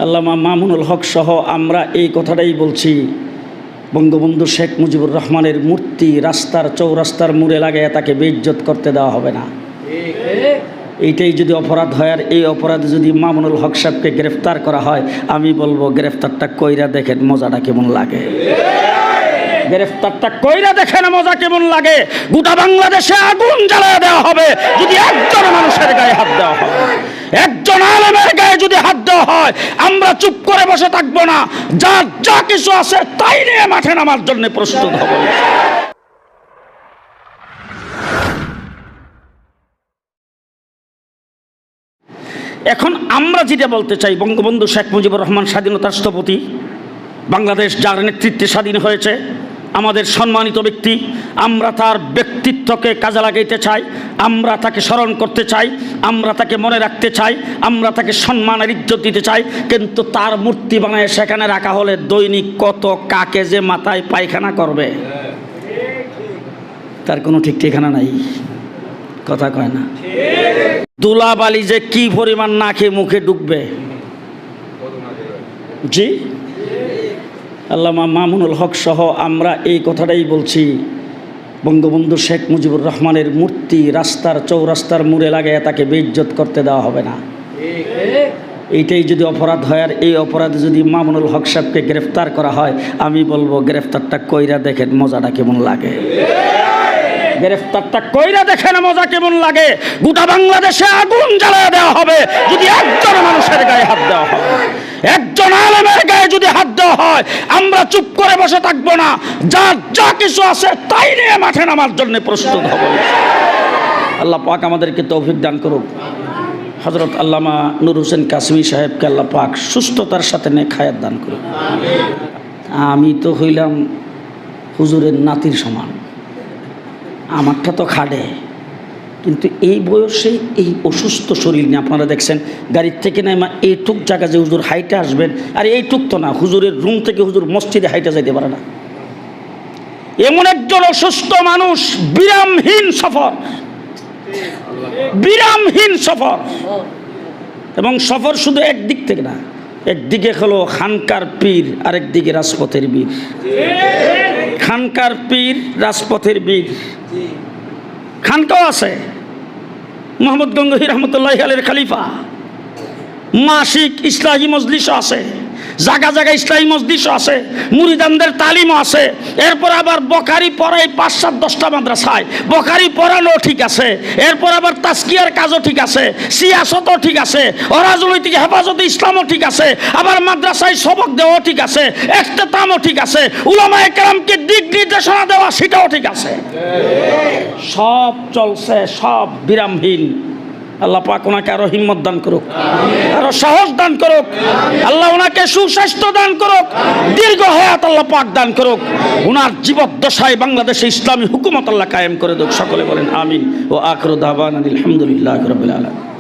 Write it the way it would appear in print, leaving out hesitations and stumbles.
আল্লামা মামুনুল হক সহ আমরা এই কথাটাই বলছি, বঙ্গবন্ধু শেখ মুজিবুর রহমানের মূর্তি রাস্তার চৌরাস্তার মোড়ে লাগায় তাকে বেইজ্জত করতে দেওয়া হবে না। এইটাই যদি অপরাধ হয়, আর এই অপরাধে যদি মামুনুল হক সাহেবকে গ্রেফতার করা হয়, আমি বলবো গ্রেফতারটা কইরা দেখেন মজাটা কেমন লাগে। গ্রেফতারটা কইরা দেখেন মজা কেমন লাগে। গোটা বাংলাদেশে আগুন জ্বালায় দেওয়া হবে যদি একজন মানুষের গায়ে হাত দেওয়া হয়, একজন আলেমের গায়ে যদি হাত দেওয়া হয়। আমরা চুপ করে বসে থাকবো না, যার যা কিছু আছে তাই নিয়ে মাঠে নামার জন্য প্রস্তুত হব। এখন আমরা যেটা বলতে চাই, বঙ্গবন্ধু শেখ মুজিবুর রহমান স্বাধীনতার স্থপতি, বাংলাদেশ যার নেতৃত্বে স্বাধীন হয়েছে, আমাদের সম্মানিত ব্যক্তি, আমরা তার ব্যক্তিত্বকে কাজে লাগাইতে চাই, আমরা তাকে স্মরণ করতে চাই, আমরা তাকে মনে রাখতে চাই, আমরা তাকে সম্মানের ইজ্জত দিতে চাই। কিন্তু তার মূর্তি বানায় সেখানে রাখা হলে দৈনিক কত কাকে যে মাথায় পায়খানা করবে তার কোনো ঠিক ঠিকানা নাই। কথা কয় না। ধুলাবালি যে কি পরিমাণ না খেয়ে মুখে ঢুকবে। জি, আল্লামা মামুনুল হক সহ আমরা এই কথাটাই বলছি, বঙ্গবন্ধু শেখ মুজিবুর রহমানের মূর্তি রাস্তার চৌরাস্তার মোড়ে লাগায় তাকে বেইজ্জত করতে দেওয়া হবে না। এইটাই যদি অপরাধ হয়, আর এই অপরাধে যদি মামুনুল হক সাহেবকে গ্রেফতার করা হয়, আমি বলবো গ্রেফতারটা কইরা দেখেন মজাটা কেমন লাগে। গ্রেফতারটা কইরা দেখেন মজা কেমন লাগে। গোটা বাংলাদেশে আগুন জ্বালায় দেওয়া হবে যদি একজন মানুষের গায়ে হাত দেওয়া হয়, একজন আলেমের গায়ে যদি হাত দেওয়া হয়। আমরা চুপ করে বসে থাকবো না, যার যা কিছু আছে তাই নিয়ে মাঠে নামার জন্য প্রস্তুত হব। আল্লাহ পাক আমাদেরকে তৌফিক দান করুক। হযরত আল্লামা নূর হোসেন কাসেমি সাহেবকে আল্লাহ পাক সুস্থতার সাথে নেক হায়াত দান করুক। আমি তো হইলাম হুজুরের নাতির সমান, আমারটা তো খাটে, কিন্তু এই বয়সে এই অসুস্থ শরীর নিয়ে আপনারা দেখছেন গাড়ির থেকে নেমা এইটুক জায়গা যে হুজুর হাইটে আসবেন, আর এইটুক তো না, হুজুরের রুম থেকে হুজুর মসজিদে হাইটে যাইতে পারে না। এমন একজন অসুস্থ মানুষ, বিরামহীন সফর, বিরামহীন সফর। এবং সফর শুধু একদিক থেকে না, একদিকে হলো খানকার পীর, আরেকদিকে রাজপথের বীর। খানকার পীর, রাজপথের বীর। খানকাও আছে, মোহাম্মদ গঙ্গোহী রহমতুল্লাহ আলাইহির খলিফা। মাসিক ইসলাহি মজলিসও আছে, জায়গা জায়গা ইসলাহি মজলিসও আছে, মুরিদানদের তালিমও আছে। এরপর আবার বখারি পড়াই ৫-৭-১০টা মাদ্রাসায়, বখারি পড়ানো ঠিক আছে। এরপর আবার তাজকিয়ার কাজও ঠিক আছে, সিয়াসতও ঠিক আছে, অরাজনৈতিক হেফাজতে ইসলামও ঠিক আছে, আবার মাদ্রাসায় সবক দেওয়াও ঠিক আছে, ইখতিতামও ঠিক আছে, উলামায়ে কেরামকে দিক নির্দেশনা দেওয়া সেটাও ঠিক আছে। সব চলছে, সব বিরামহীন। আল্লাহ পাক ওনাকে আরো হিম্মত দান করুক, আরো সাহস দান করুক। আল্লাহ ওনাকে সুস্বাস্থ্য দান করুক, দীর্ঘ হায়াত আল্লাহ পাক দান করুক। ওনার জীবদ্দশায় বাংলাদেশে ইসলামী হুকুমত আল্লাহ কায়েম করে দেখ। সকলে বলেন আমিন। ও আখিরু দাওয়ানা আলহামদুলিল্লাহি রাব্বিল আলামিন।